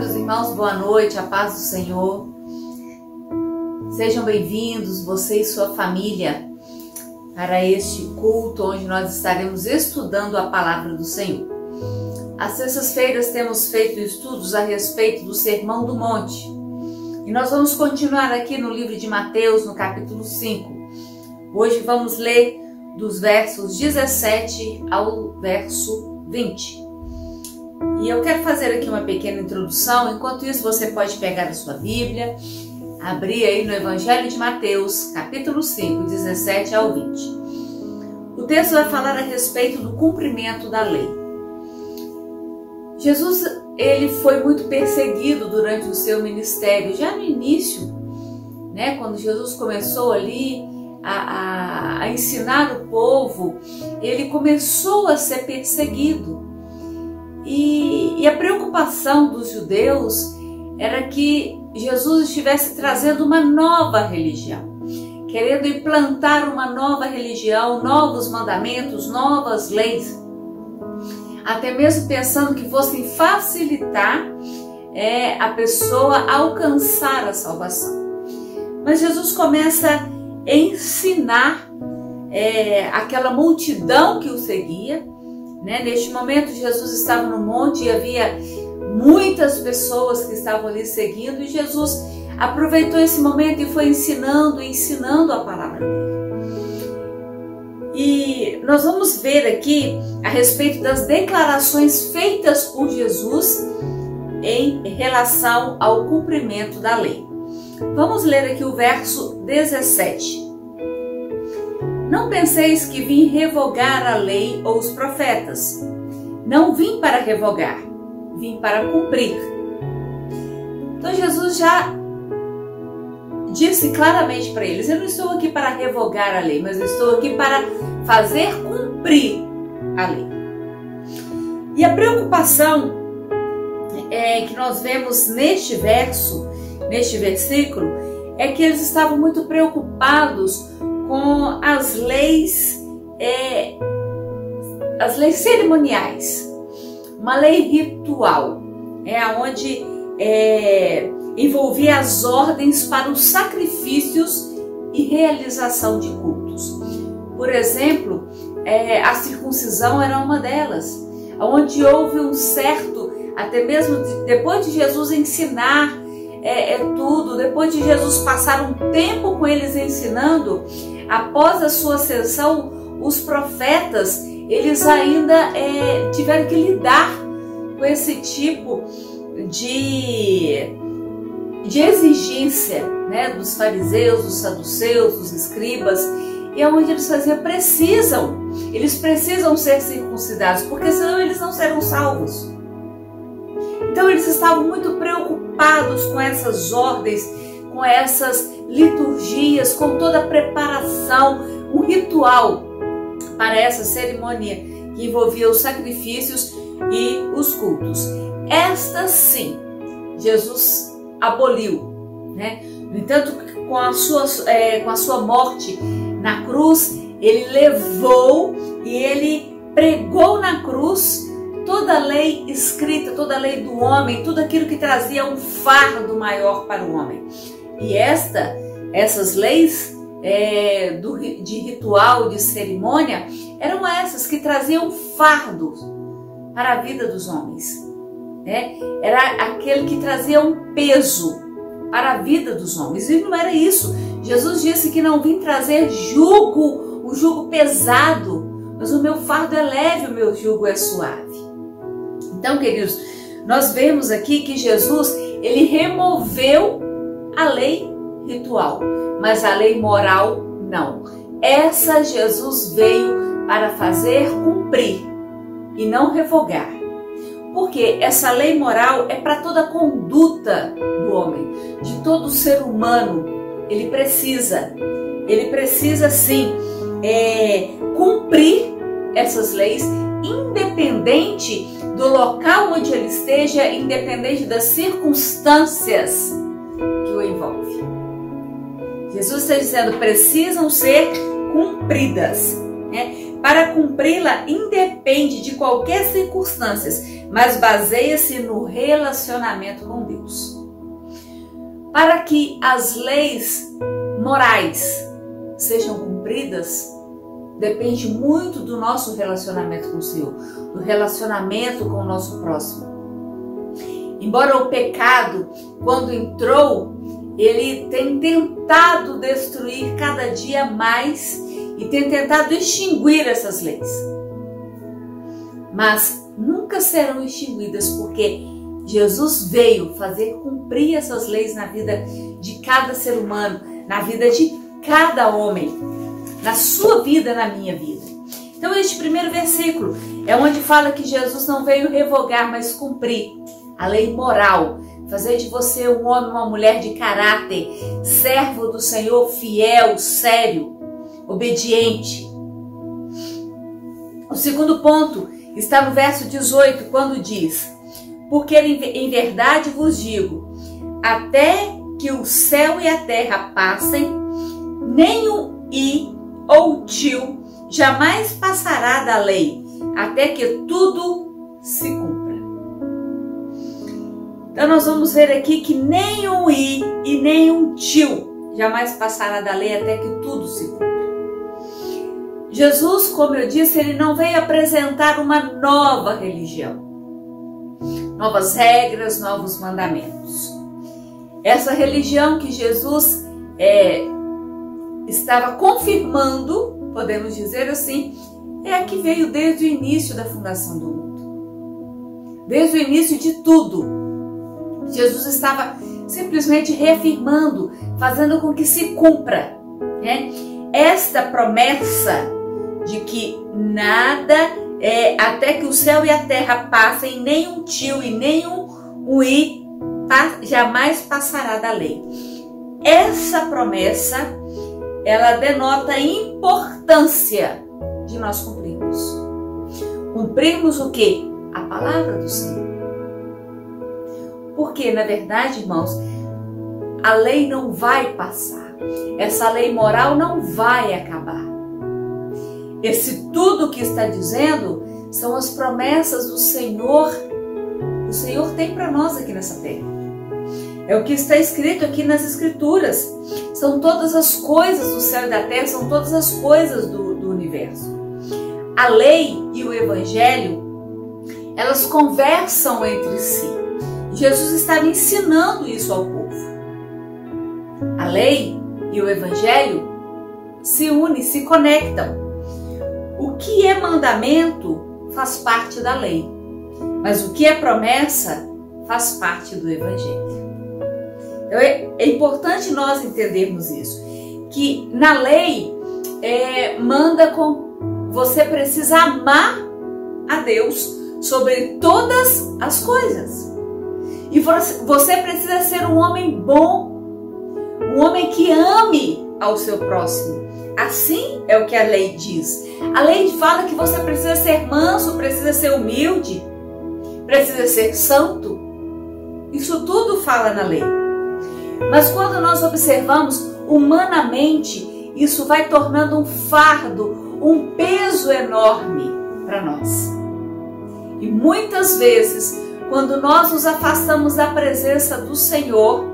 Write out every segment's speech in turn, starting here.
meus irmãos, boa noite, a paz do Senhor. Sejam bem-vindos, você e sua família, para este culto onde nós estaremos estudando a palavra do Senhor. Às sextas-feiras temos feito estudos a respeito do Sermão do Monte. E nós vamos continuar aqui no livro de Mateus, no capítulo 5. Hoje vamos ler dos versos 17 ao verso 20. E eu quero fazer aqui uma pequena introdução. Enquanto isso, você pode pegar a sua Bíblia, abrir aí no Evangelho de Mateus, capítulo 5, 17 ao 20. O texto vai falar a respeito do cumprimento da lei. Jesus, ele foi muito perseguido durante o seu ministério. Já no início, quando Jesus começou ali a ensinar o povo, ele começou a ser perseguido. E a preocupação dos judeus era que Jesus estivesse trazendo uma nova religião, querendo implantar uma nova religião, novos mandamentos, novas leis, até mesmo pensando que fossem facilitar a pessoa alcançar a salvação. Mas Jesus começa a ensinar aquela multidão que o seguia. Neste momento, Jesus estava no monte e havia muitas pessoas que estavam ali seguindo, e Jesus aproveitou esse momento e foi ensinando a palavra dele. E nós vamos ver aqui a respeito das declarações feitas por Jesus em relação ao cumprimento da lei. Vamos ler aqui o verso 17. Não penseis que vim revogar a lei ou os profetas. Não vim para revogar, vim para cumprir. Então Jesus já disse claramente para eles: eu não estou aqui para revogar a lei, mas eu estou aqui para fazer cumprir a lei. E a preocupação que nós vemos neste versículo, é que eles estavam muito preocupados com as leis cerimoniais, uma lei ritual, onde envolvia as ordens para os sacrifícios e realização de cultos. Por exemplo, a circuncisão era uma delas, onde houve um certo, até mesmo depois de Jesus ensinar tudo, depois de Jesus passar um tempo com eles ensinando, após a sua ascensão, os profetas, eles ainda tiveram que lidar com esse tipo de exigência, dos fariseus, dos saduceus, dos escribas, e é onde eles faziam, eles precisam ser circuncidados, porque senão eles não serão salvos. Então eles estavam muito preocupados com essas ordens, com essas liturgias, com toda a preparação, um ritual para essa cerimônia que envolvia os sacrifícios e os cultos. Esta sim, Jesus aboliu. No entanto, com a sua morte na cruz, ele levou e ele pregou na cruz toda a lei escrita, toda a lei do homem, tudo aquilo que trazia um fardo maior para o homem. E essas leis de ritual, de cerimônia, eram essas que traziam fardos para a vida dos homens. Era aquele que trazia um peso para a vida dos homens. E não era isso. Jesus disse que não vim trazer um jugo pesado, mas o meu fardo é leve, o meu jugo é suave. Então, queridos, nós vemos aqui que Jesus, ele removeu a lei ritual, mas a lei moral não. Essa Jesus veio para fazer cumprir e não revogar. Porque essa lei moral é para toda a conduta do homem, de todo ser humano. Ele precisa sim cumprir essas leis, independente do local onde ele esteja, independente das circunstâncias que o envolve. Jesus está dizendo, precisam ser cumpridas. Para cumpri-la independe de qualquer circunstância, mas baseia-se no relacionamento com Deus. Para que as leis morais sejam cumpridas, depende muito do nosso relacionamento com o Senhor, do relacionamento com o nosso próximo. Embora o pecado, quando entrou, ele tem tentado destruir cada dia mais e tem tentado extinguir essas leis. Mas nunca serão extinguidas, porque Jesus veio fazer cumprir essas leis na vida de cada ser humano, na vida de cada homem, na sua vida, na minha vida. Então este primeiro versículo é onde fala que Jesus não veio revogar, mas cumprir a lei moral, fazer de você um homem, uma mulher de caráter, servo do Senhor, fiel, sério, obediente. O segundo ponto está no verso 18, quando diz: porque em verdade vos digo, até que o céu e a terra passem, nem um i ou tio jamais passará da lei, até que tudo se cumpra. Então nós vamos ver aqui que nem um i e nem um tio jamais passará da lei, até que tudo se cumpra. Jesus, como eu disse, ele não veio apresentar uma nova religião, novas regras, novos mandamentos. Essa religião que Jesus estava confirmando, podemos dizer assim, é a que veio desde o início da fundação do mundo. Desde o início de tudo, Jesus estava simplesmente reafirmando, fazendo com que se cumpra, né, esta promessa de que nada, até que o céu e a terra passem, nem um tio e nem um i jamais passará da lei. Essa promessa, ela denota a importância de nós cumprirmos. Cumprirmos o quê? A palavra do Senhor. Porque, na verdade, irmãos, a lei não vai passar. Essa lei moral não vai acabar. Esse tudo que está dizendo são as promessas do Senhor. O Senhor tem para nós aqui nessa terra. É o que está escrito aqui nas Escrituras. São todas as coisas do céu e da terra, são todas as coisas do universo. A lei e o Evangelho, elas conversam entre si. Jesus estava ensinando isso ao povo. A lei e o Evangelho se unem, se conectam. O que é mandamento faz parte da lei, mas o que é promessa faz parte do Evangelho. Então é importante nós entendermos isso, que na lei manda com você precisa amar a Deus sobre todas as coisas. E você precisa ser um homem bom, um homem que ame ao seu próximo. Assim é o que a lei diz. A lei fala que você precisa ser manso, precisa ser humilde, precisa ser santo. Isso tudo fala na lei. Mas quando nós observamos humanamente, isso vai tornando um fardo, um peso enorme para nós. E muitas vezes, quando nós nos afastamos da presença do Senhor,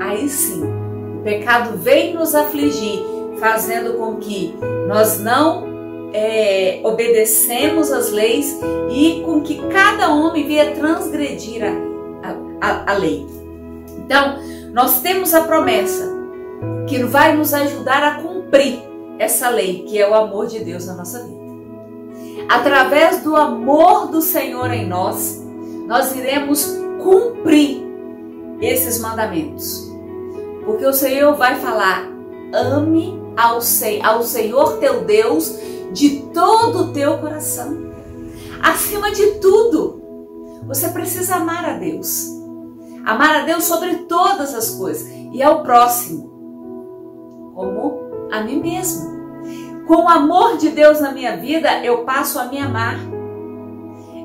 aí sim, o pecado vem nos afligir, fazendo com que nós não obedecemos as leis e com que cada homem venha transgredir a lei. Então, nós temos a promessa que vai nos ajudar a cumprir essa lei, que é o amor de Deus na nossa vida. Através do amor do Senhor em nós, nós iremos cumprir esses mandamentos. Porque o Senhor vai falar: ame ao Senhor teu Deus de todo o teu coração. Acima de tudo, você precisa amar a Deus. Amar a Deus sobre todas as coisas e ao próximo, como a mim mesmo. Com o amor de Deus na minha vida, eu passo a me amar.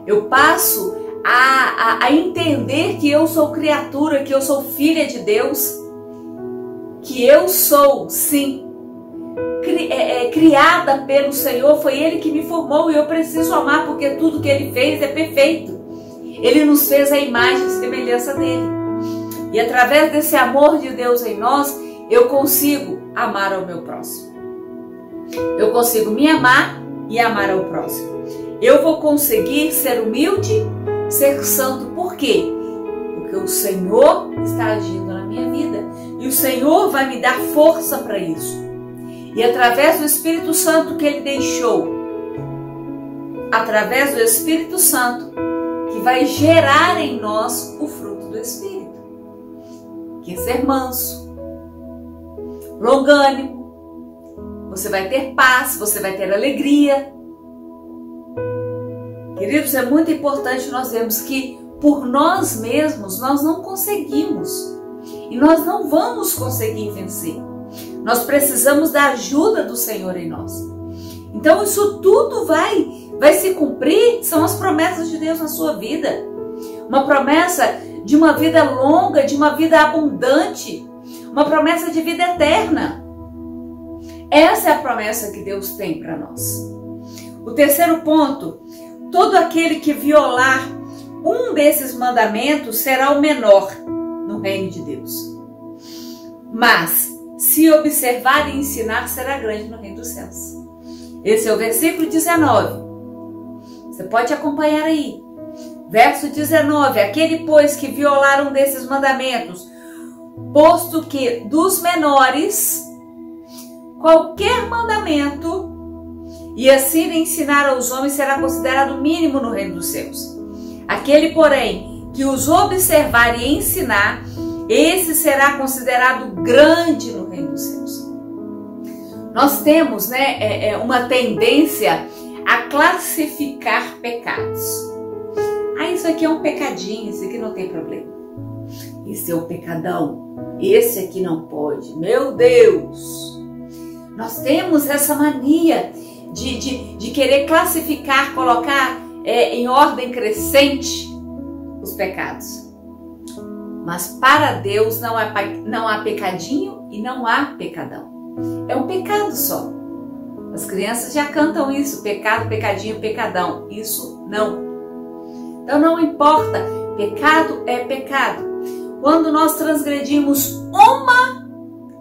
Eu passo a entender que eu sou criatura, que eu sou filha de Deus, que eu sou, sim, criada pelo Senhor, foi Ele que me formou e eu preciso amar porque tudo que Ele fez é perfeito. Ele nos fez a imagem e semelhança dele. E através desse amor de Deus em nós, eu consigo amar ao meu próximo. Eu consigo me amar e amar ao próximo. Eu vou conseguir ser humilde, ser santo. Por quê? Porque o Senhor está agindo na minha vida. E o Senhor vai me dar força para isso. E através do Espírito Santo que Ele deixou, através do Espírito Santo, que vai gerar em nós o fruto do Espírito, que é ser manso, longânimo, você vai ter paz, você vai ter alegria. Queridos, é muito importante nós vermos que por nós mesmos nós não conseguimos e nós não vamos conseguir vencer. Nós precisamos da ajuda do Senhor em nós. Então isso tudo vai se cumprir, são as promessas de Deus na sua vida. Uma promessa de uma vida longa, de uma vida abundante, uma promessa de vida eterna. Essa é a promessa que Deus tem para nós. O terceiro ponto, todo aquele que violar um desses mandamentos será o menor no reino de Deus. Mas, se observar e ensinar, será grande no reino dos céus. Esse é o versículo 19. Você pode acompanhar aí. Verso 19. Aquele, pois, que violar um desses mandamentos, posto que dos menores, qualquer mandamento, e assim ensinar aos homens, será considerado mínimo no reino dos céus. Aquele, porém, que os observar e ensinar, esse será considerado grande no reino dos céus. Nós temos, uma tendência a classificar pecados. Isso aqui é um pecadinho, isso aqui não tem problema. Esse é um pecadão, esse aqui não pode. Meu Deus! Nós temos essa mania de querer classificar, colocar em ordem crescente os pecados. Mas para Deus não há pecadinho e não há pecadão. É um pecado só. As crianças já cantam isso, pecado, pecadinho, pecadão. Isso não. Então não importa, pecado é pecado. Quando nós transgredimos uma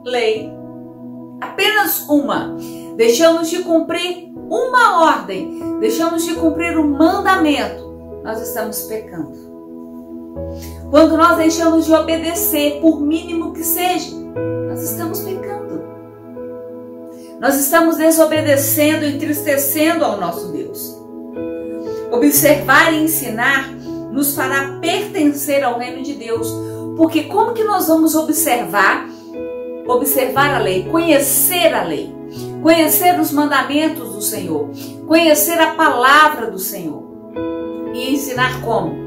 lei, apenas uma, deixamos de cumprir uma ordem, deixamos de cumprir um mandamento, nós estamos pecando. Quando nós deixamos de obedecer, por mínimo que seja, nós estamos pecando. Nós estamos desobedecendo, entristecendo ao nosso Deus. Observar e ensinar nos fará pertencer ao reino de Deus. Porque como que nós vamos observar a lei, conhecer a lei, conhecer os mandamentos do Senhor, conhecer a palavra do Senhor e ensinar como?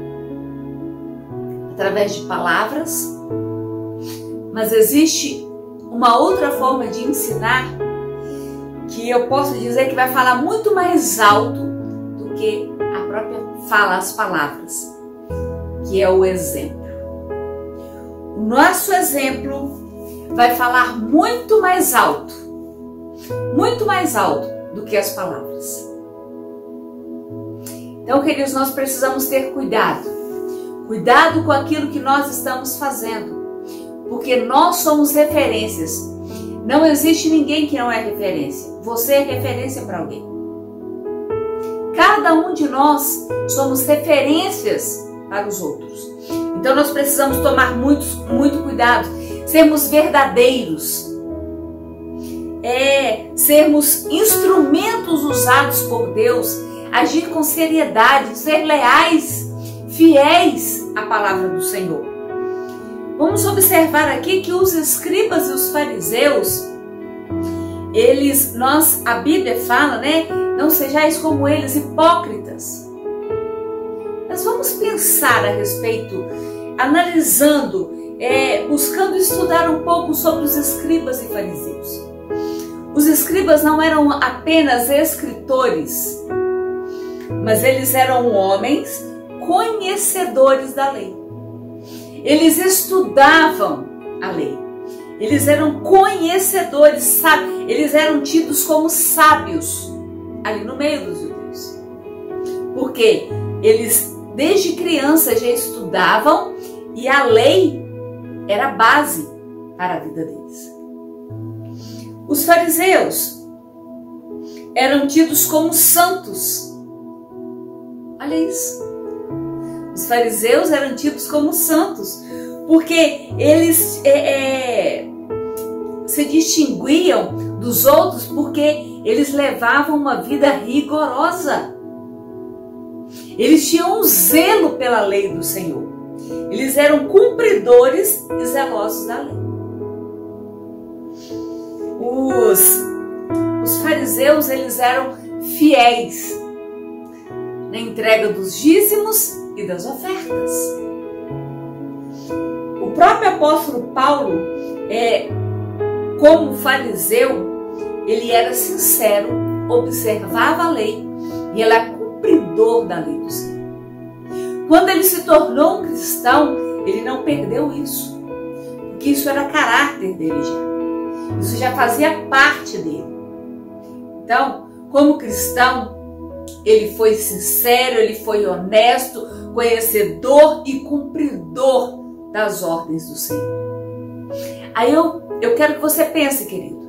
Através de palavras, mas existe uma outra forma de ensinar que eu posso dizer que vai falar muito mais alto do que a própria fala, as palavras, que é o exemplo. O nosso exemplo vai falar muito mais alto do que as palavras. Então, queridos, nós precisamos ter cuidado com aquilo que nós estamos fazendo, porque nós somos referências. Não existe ninguém que não é referência. Você é referência para alguém. Cada um de nós somos referências para os outros. Então nós precisamos tomar muito cuidado, sermos verdadeiros, sermos instrumentos usados por Deus, agir com seriedade, ser leais, fiéis à palavra do Senhor. Vamos observar aqui que os escribas e os fariseus, a Bíblia fala, não sejais como eles, hipócritas. Nós vamos pensar a respeito, analisando, buscando estudar um pouco sobre os escribas e fariseus. Os escribas não eram apenas escritores, mas eles eram homens conhecedores da lei. Eles estudavam a lei. eles eram conhecedores, eles eram tidos como sábios ali no meio dos judeus. Porque eles desde criança já estudavam e a lei era a base para a vida deles. Os fariseus eram tidos como santos. Olha isso. Os fariseus eram tidos como santos, porque eles se distinguiam dos outros porque eles levavam uma vida rigorosa. Eles tinham um zelo pela lei do Senhor. Eles eram cumpridores e zelosos da lei. Os fariseus, eles eram fiéis na entrega dos dízimos e das ofertas. O próprio apóstolo Paulo, como fariseu, ele era sincero, observava a lei e ele era cumpridor da lei do Senhor. Quando ele se tornou um cristão, ele não perdeu isso, porque isso era caráter dele já. Isso já fazia parte dele. Então, como cristão, ele foi sincero, ele foi honesto, conhecedor e cumpridor das ordens do Senhor. Aí eu quero que você pense, querido.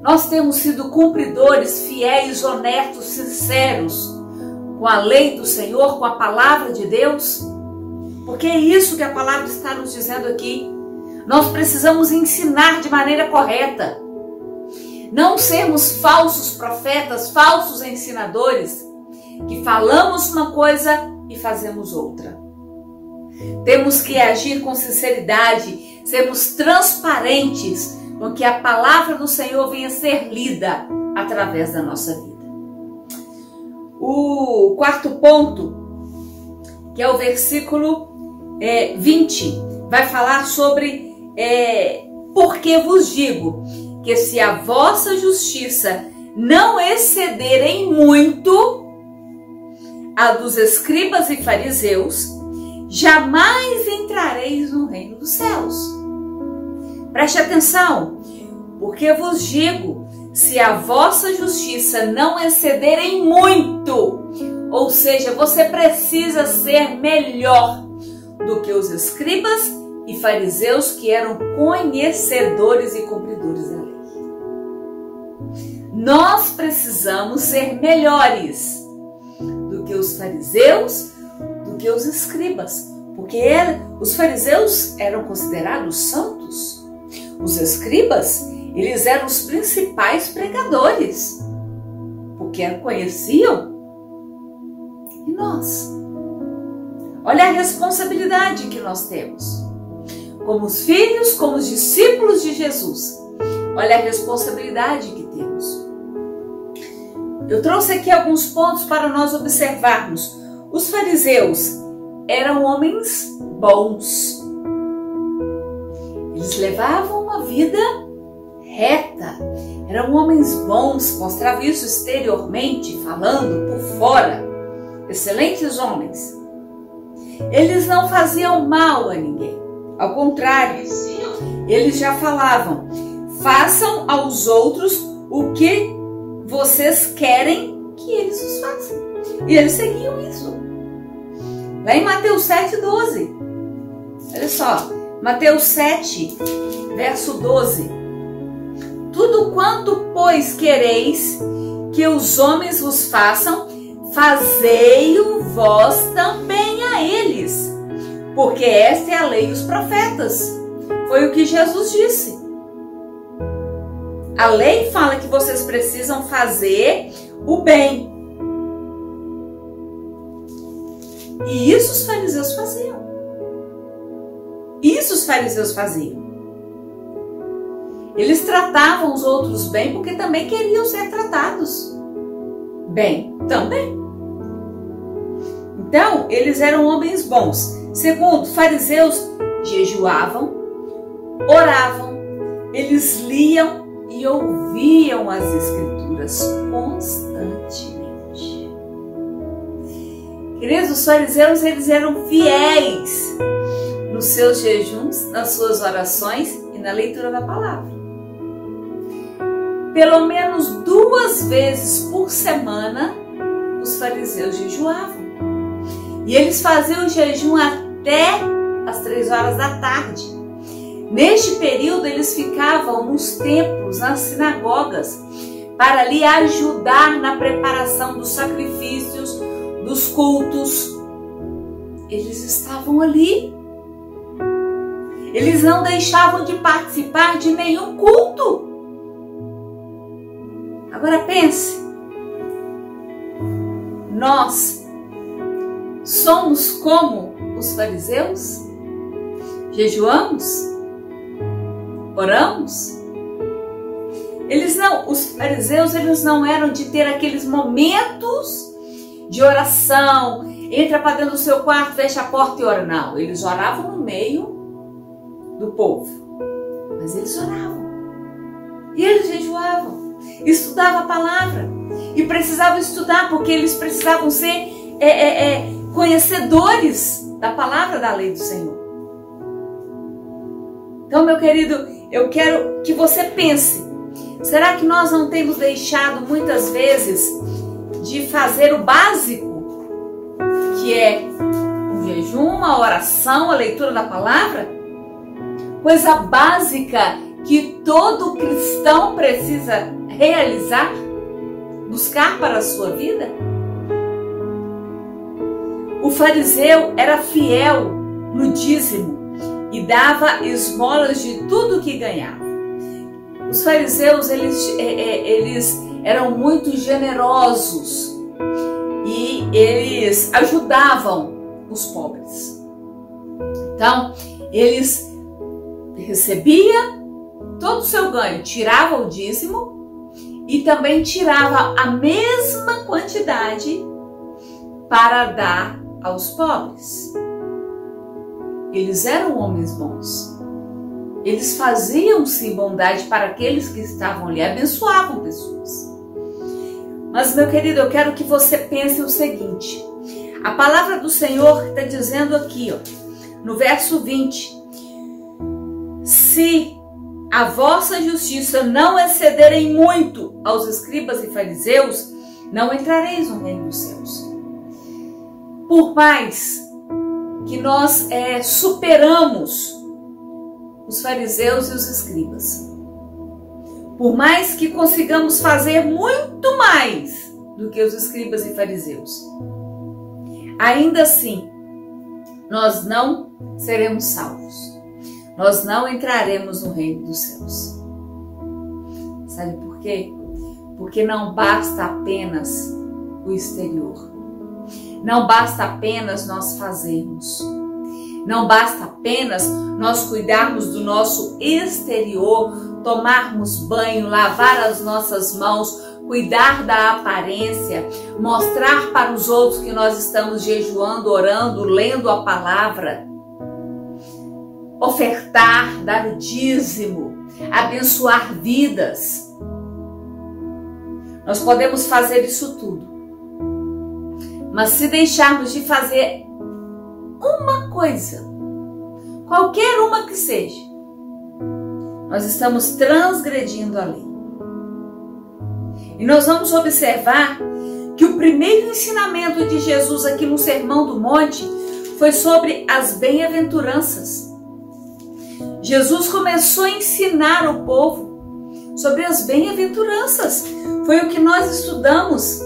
Nós temos sido cumpridores, fiéis, honestos, sinceros com a lei do Senhor, com a palavra de Deus? Porque é isso que a palavra está nos dizendo aqui. Nós precisamos ensinar de maneira correta. Não sermos falsos profetas, falsos ensinadores, que falamos uma coisa e fazemos outra. Temos que agir com sinceridade, sermos transparentes com que a palavra do Senhor venha ser lida através da nossa vida. O quarto ponto, que é o versículo 20, vai falar sobre porque vos digo que se a vossa justiça não exceder em muito a dos escribas e fariseus, jamais entrareis no reino dos céus. Preste atenção, porque vos digo, se a vossa justiça não exceder em muito, ou seja, você precisa ser melhor do que os escribas e fariseus que eram conhecedores e cumpridores da lei. Nós precisamos ser melhores do que os fariseus, do que os escribas, porque os fariseus eram considerados santos. Os escribas, eles eram os principais pregadores, porque conheciam. E nós? Olha a responsabilidade que nós temos. Como os filhos, como os discípulos de Jesus. Olha a responsabilidade que temos. Eu trouxe aqui alguns pontos para nós observarmos. Os fariseus eram homens bons. Eles levavam uma vida reta. Eram homens bons, mostravam isso exteriormente, falando por fora. Excelentes homens. Eles não faziam mal a ninguém. Ao contrário, eles já falavam: façam aos outros o que vocês querem que eles os façam. E eles seguiam isso. Lá em Mateus 7:12. Olha só, Mateus 7, verso 12. Tudo quanto, pois, quereis que os homens vos façam, fazei-o vós também a eles, porque esta é a lei e os profetas. Foi o que Jesus disse. A lei fala que vocês precisam fazer o bem. E isso os fariseus faziam. Isso os fariseus faziam. Eles tratavam os outros bem porque também queriam ser tratados bem também. Então, eles eram homens bons. Segundo, fariseus jejuavam, oravam, eles liam e ouviam as escrituras constantemente. Queridos, os fariseus, eles eram fiéis nos seus jejuns, nas suas orações e na leitura da palavra. Pelo menos 2 vezes por semana, os fariseus jejuavam. E eles faziam o jejum até as 3 horas da tarde. Neste período, eles ficavam nos templos, nas sinagogas, para ali ajudar na preparação dos sacrifícios, dos cultos. Eles estavam ali. Eles não deixavam de participar de nenhum culto. Agora pense, nós somos como os fariseus? Jejuamos? Oramos? Os fariseus, eles não eram de ter aqueles momentos de oração, entra para dentro do seu quarto, fecha a porta e ora. Não, eles oravam no meio do povo, mas eles oravam, e eles jejuavam, estudavam a palavra, e precisavam estudar, porque eles precisavam ser conhecedores da palavra da lei do Senhor. Então, meu querido, eu quero que você pense, será que nós não temos deixado muitas vezes de fazer o básico, que é o jejum, a oração, a leitura da palavra? Coisa básica que todo cristão precisa realizar, buscar para a sua vida? O fariseu era fiel no dízimo e dava esmolas de tudo que ganhava. Os fariseus, eles eram muito generosos e eles ajudavam os pobres. Então, eles recebiam todo o seu ganho, tiravam o dízimo e também tiravam a mesma quantidade para dar aos pobres. Eles eram homens bons. Eles faziam sim bondade para aqueles que estavam ali, abençoavam pessoas. Mas, meu querido, eu quero que você pense o seguinte: a palavra do Senhor está dizendo aqui, no verso 20: se a vossa justiça não excederem muito aos escribas e fariseus, não entrareis no reino dos céus. Por mais que nós superamos os fariseus e os escribas, por mais que consigamos fazer muito mais do que os escribas e fariseus, ainda assim nós não seremos salvos, nós não entraremos no reino dos céus. Sabe por quê? Porque não basta apenas o exterior, não basta apenas nós fazermos, não basta apenas nós cuidarmos do nosso exterior, tomarmos banho, lavar as nossas mãos, cuidar da aparência, mostrar para os outros que nós estamos jejuando, orando, lendo a palavra, ofertar, dar o dízimo, abençoar vidas. Nós podemos fazer isso tudo, mas se deixarmos de fazer uma coisa, qualquer uma que seja, nós estamos transgredindo a lei. E nós vamos observar que o primeiro ensinamento de Jesus aqui no Sermão do Monte foi sobre as bem-aventuranças. Jesus começou a ensinar o povo sobre as bem-aventuranças. Foi o que nós estudamos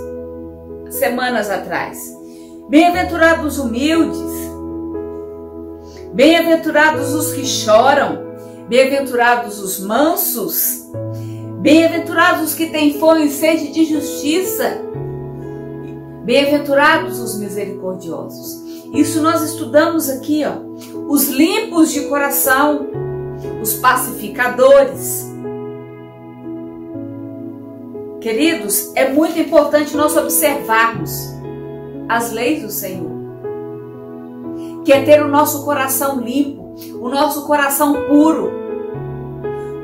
semanas atrás. Bem-aventurados os humildes, bem-aventurados os que choram, bem-aventurados os mansos, bem-aventurados os que têm fome e sede de justiça, bem-aventurados os misericordiosos. Isso nós estudamos aqui, os limpos de coração, os pacificadores. Queridos, é muito importante nós observarmos as leis do Senhor, que é ter o nosso coração limpo, o nosso coração puro,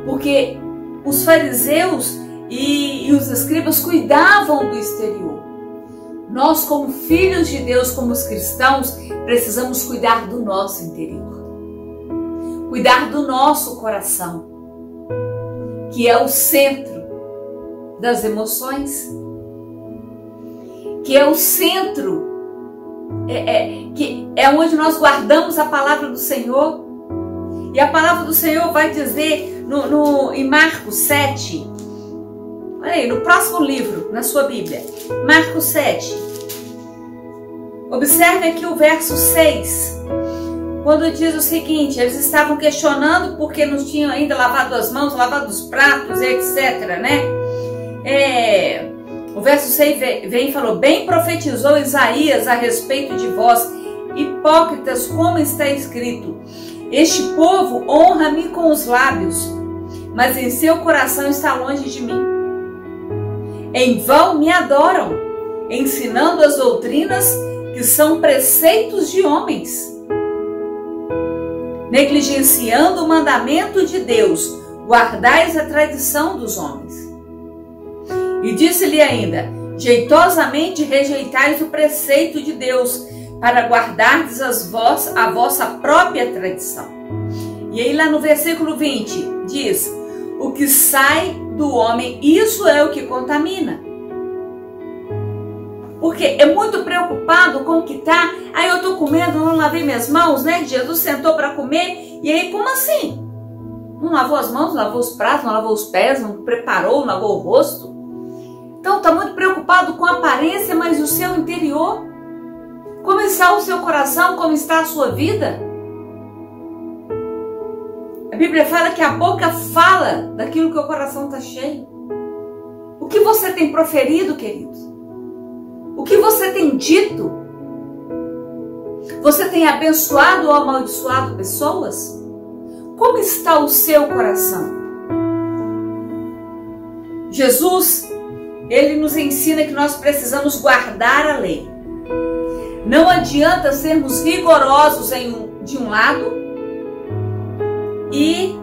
porque os fariseus e os escribas cuidavam do exterior. Nós, como filhos de Deus, como os cristãos, precisamos cuidar do nosso interior. cuidar do nosso coração, que é o centro das emoções, que é o centro, que é onde nós guardamos a palavra do Senhor. E a palavra do Senhor vai dizer em Marcos 7, olha aí, no próximo livro, na sua Bíblia, Marcos 7, observe aqui o verso 6, quando diz o seguinte: eles estavam questionando porque não tinham ainda lavado as mãos, lavado os pratos, etc, né? O verso 6 vem e falou: bem profetizou Isaías a respeito de vós, hipócritas, como está escrito: este povo honra-me com os lábios, mas em seu coração está longe de mim. Em vão me adoram, ensinando as doutrinas que são preceitos de homens, negligenciando o mandamento de Deus, guardais a tradição dos homens. E disse-lhe ainda: jeitosamente rejeitais o preceito de Deus, para guardardes a vossa própria tradição. E aí lá no versículo 20 diz: o que sai do homem, isso é o que contamina. Porque é muito preocupado com o que tá. Aí eu tô comendo, não lavei minhas mãos, né? Jesus sentou para comer, e aí como assim? Não lavou as mãos, não lavou os pratos, não lavou os pés, não preparou, não lavou o rosto. Então tá muito preocupado com a aparência, mas o seu interior? Como está o seu coração? Como está a sua vida? A Bíblia fala que a boca fala daquilo que o coração está cheio. O que você tem proferido, queridos? O que você tem dito? Você tem abençoado ou amaldiçoado pessoas? Como está o seu coração? Jesus, ele nos ensina que nós precisamos guardar a lei. Não adianta sermos rigorosos de um lado e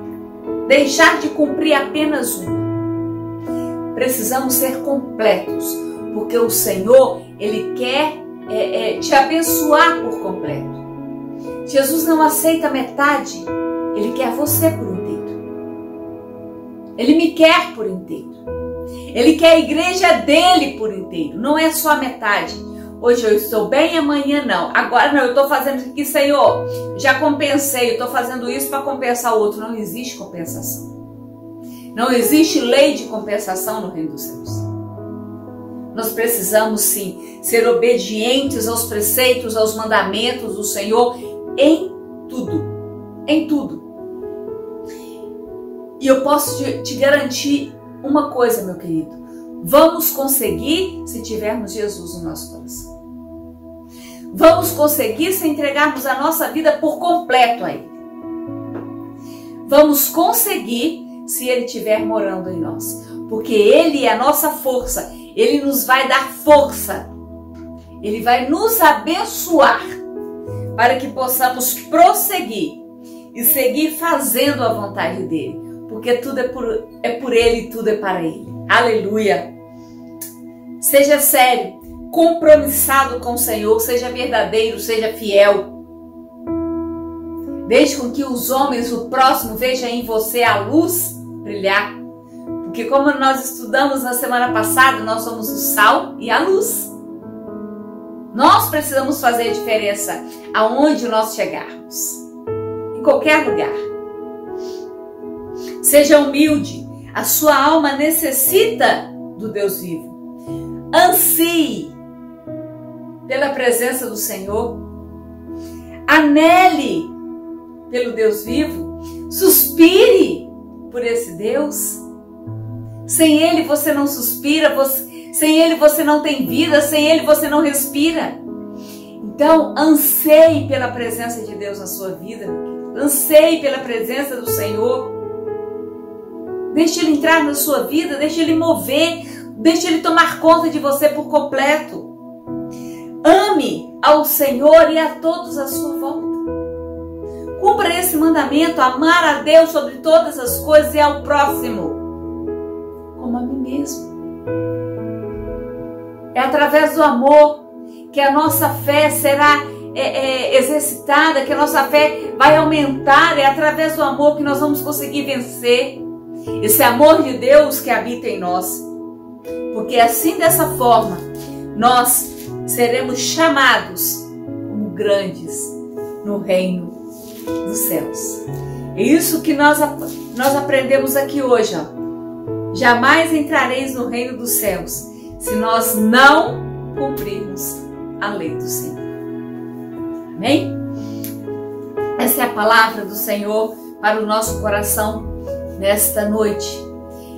deixar de cumprir apenas uma. Precisamos ser completos, porque o Senhor, ele quer te abençoar por completo. Jesus não aceita metade, ele quer você por inteiro. Ele me quer por inteiro. Ele quer a igreja dele por inteiro, não é só a metade. Hoje eu estou bem, amanhã não. Agora não, eu estou fazendo isso aqui, Senhor. Já compensei, eu estou fazendo isso para compensar o outro. Não existe compensação. Não existe lei de compensação no reino dos céus. Nós precisamos sim ser obedientes aos preceitos, aos mandamentos do Senhor em tudo. Em tudo. E eu posso te garantir uma coisa, meu querido. Vamos conseguir se tivermos Jesus no nosso coração. Vamos conseguir se entregarmos a nossa vida por completo a Ele. Vamos conseguir se Ele estiver morando em nós. Porque Ele é a nossa força. Ele nos vai dar força. Ele vai nos abençoar para que possamos prosseguir e seguir fazendo a vontade dEle. Porque tudo é por Ele e tudo é para Ele. Aleluia! Seja sério, compromissado com o Senhor, seja verdadeiro, seja fiel. Deixe com que os homens, o próximo, vejam em você a luz brilhar. Porque como nós estudamos na semana passada, nós somos o sal e a luz. Nós precisamos fazer diferença aonde nós chegarmos. Em qualquer lugar. Seja humilde. A sua alma necessita do Deus vivo. Ansie pela presença do Senhor. Anele pelo Deus vivo. Suspire por esse Deus. Sem Ele você não suspira, sem Ele você não tem vida, sem Ele você não respira. Então, anseie pela presença de Deus na sua vida, meu querido. Anseie pela presença do Senhor. Deixe Ele entrar na sua vida, deixe Ele mover, deixe Ele tomar conta de você por completo. Ame ao Senhor e a todos à sua volta. Cumpra esse mandamento, amar a Deus sobre todas as coisas e ao próximo como a mim mesmo. É através do amor que a nossa fé será exercitada, que a nossa fé vai aumentar. É através do amor que nós vamos conseguir vencer. Esse amor de Deus que habita em nós. Porque assim, dessa forma, nós seremos chamados como grandes no reino dos céus. É isso que nós aprendemos aqui hoje. Jamais entrareis no reino dos céus se nós não cumprirmos a lei do Senhor. Amém? Essa é a palavra do Senhor para o nosso coração nesta noite.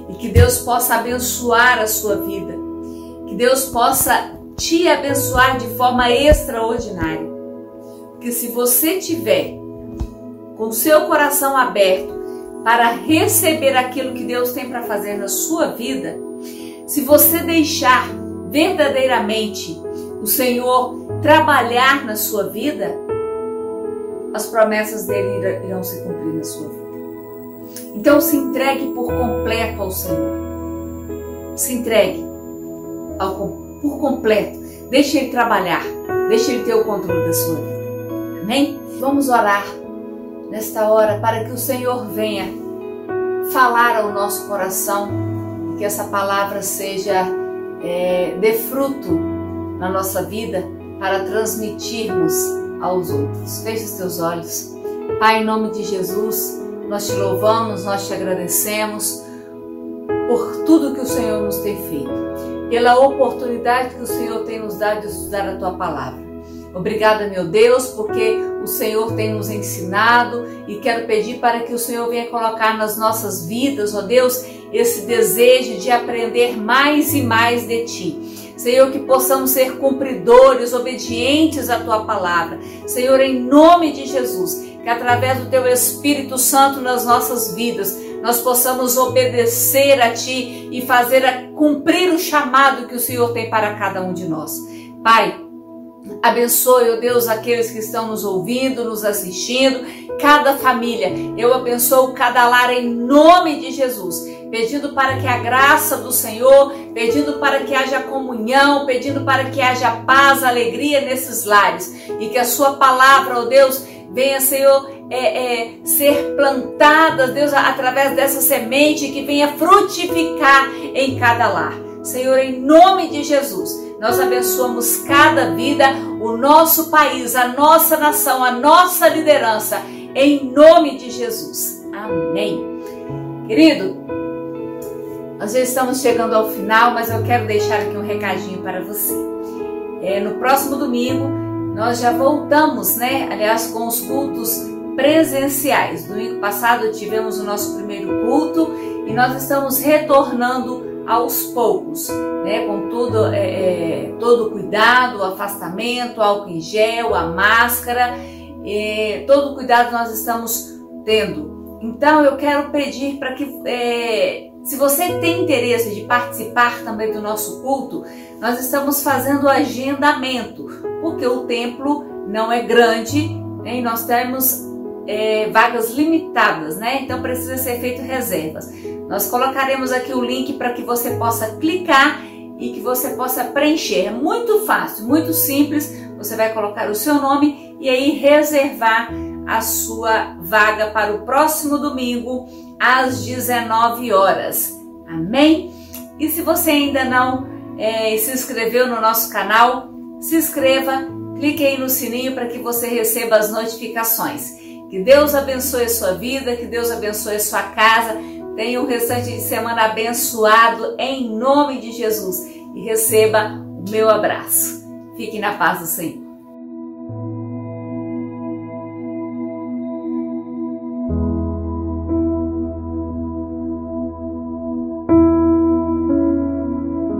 E que Deus possa abençoar a sua vida. Que Deus possa te abençoar de forma extraordinária. Porque se você tiver com o seu coração aberto para receber aquilo que Deus tem para fazer na sua vida, se você deixar verdadeiramente o Senhor trabalhar na sua vida, as promessas dele irão se cumprir na sua vida. Então se entregue por completo ao Senhor. Se entregue por completo. Deixe Ele trabalhar. Deixe Ele ter o controle da sua vida. Amém? Vamos orar nesta hora para que o Senhor venha falar ao nosso coração e que essa palavra seja dê fruto na nossa vida para transmitirmos aos outros. Feche os teus olhos. Pai, em nome de Jesus, nós te louvamos, nós te agradecemos por tudo que o Senhor nos tem feito, pela oportunidade que o Senhor tem nos dado de estudar a tua palavra. Obrigada, meu Deus, porque o Senhor tem nos ensinado e quero pedir para que o Senhor venha colocar nas nossas vidas, ó Deus, esse desejo de aprender mais e mais de Ti. Senhor, que possamos ser cumpridores, obedientes à Tua palavra. Senhor, em nome de Jesus, que através do Teu Espírito Santo nas nossas vidas, nós possamos obedecer a Ti e cumprir o chamado que o Senhor tem para cada um de nós. Pai, abençoe, ó Deus, aqueles que estão nos ouvindo, nos assistindo, cada família. Eu abençoo cada lar em nome de Jesus, pedindo para que a graça do Senhor, pedindo para que haja comunhão, pedindo para que haja paz, alegria nesses lares e que a sua palavra, ó Deus, venha, Senhor, ser plantada, Deus, através dessa semente que venha frutificar em cada lar. Senhor, em nome de Jesus, nós abençoamos cada vida, o nosso país, a nossa nação, a nossa liderança, em nome de Jesus. Amém. Querido, nós já estamos chegando ao final, mas eu quero deixar aqui um recadinho para você. No próximo domingo, nós já voltamos, aliás, com os cultos presenciais. Domingo passado tivemos o nosso primeiro culto e nós estamos retornando aos poucos, com todo o cuidado, o afastamento, o álcool em gel, a máscara, todo o cuidado nós estamos tendo. Então eu quero pedir para que, se você tem interesse de participar também do nosso culto, nós estamos fazendo agendamento, porque o templo não é grande, e nós temos vagas limitadas, então precisa ser feito reservas. Nós colocaremos aqui o link para que você possa clicar e que você possa preencher. É muito fácil, muito simples. Você vai colocar o seu nome e aí reservar a sua vaga para o próximo domingo às 19 horas. Amém? E se você ainda não se inscreveu no nosso canal, se inscreva, clique aí no sininho para que você receba as notificações. Que Deus abençoe a sua vida, que Deus abençoe a sua casa. Tenha um restante de semana abençoado em nome de Jesus e receba o meu abraço. Fique na paz do Senhor.